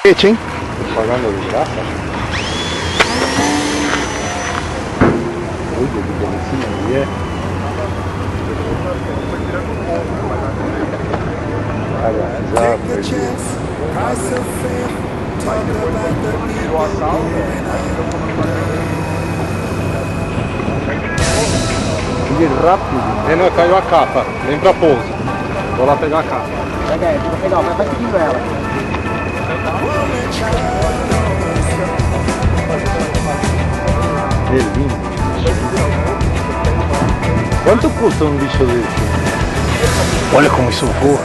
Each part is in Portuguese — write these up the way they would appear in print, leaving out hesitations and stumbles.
Hein? Pagando de graça? Ui, que delicinha, é. Rápido. Renan, caiu a capa. Vem pra pouso. Vou lá pegar a capa. Pega aí, vou pegar, vai pedindo ela. É lindo. Quanto custa um bicho desse? Olha como isso voa.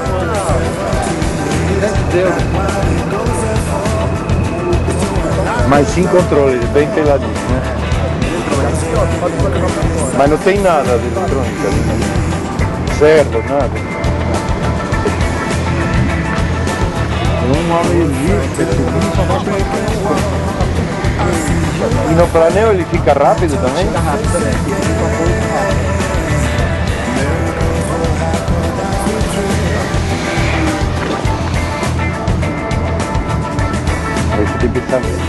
Mas sem controle, bem peladinho, né? Mas não tem nada de eletrônica, zero, nada. Um homem livre, e no planeo ele fica rápido também? Fica rápido também. Aí você tem que pensar mesmo.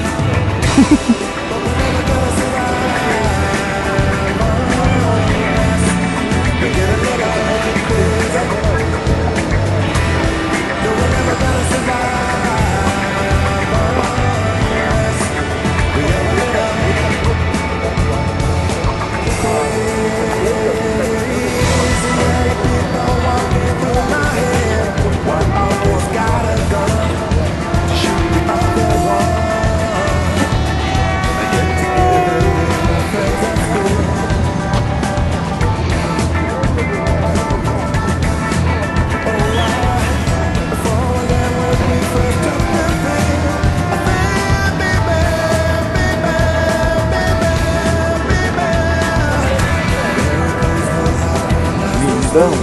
Lindão, lindão.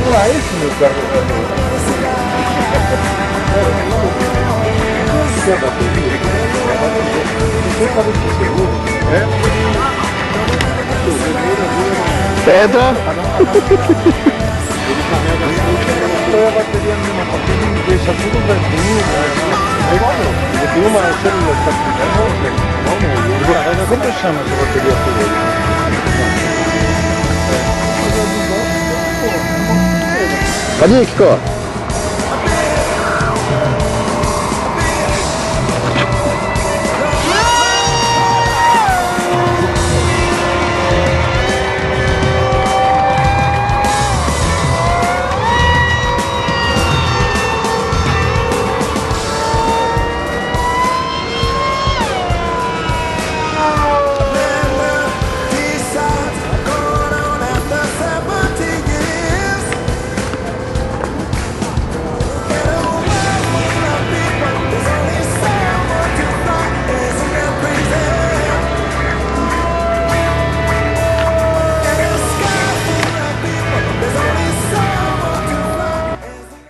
Olha lá, esse meu carregador. Você é bateria? Você sabe que seguro? É? Pedra. Ele carrega a bateria mesmo, porque ele deixa tudo verdinho, é igual meu. Ele tem uma célula que está igual meu. Como chama essa bateria por ele? Cadê, Kiko?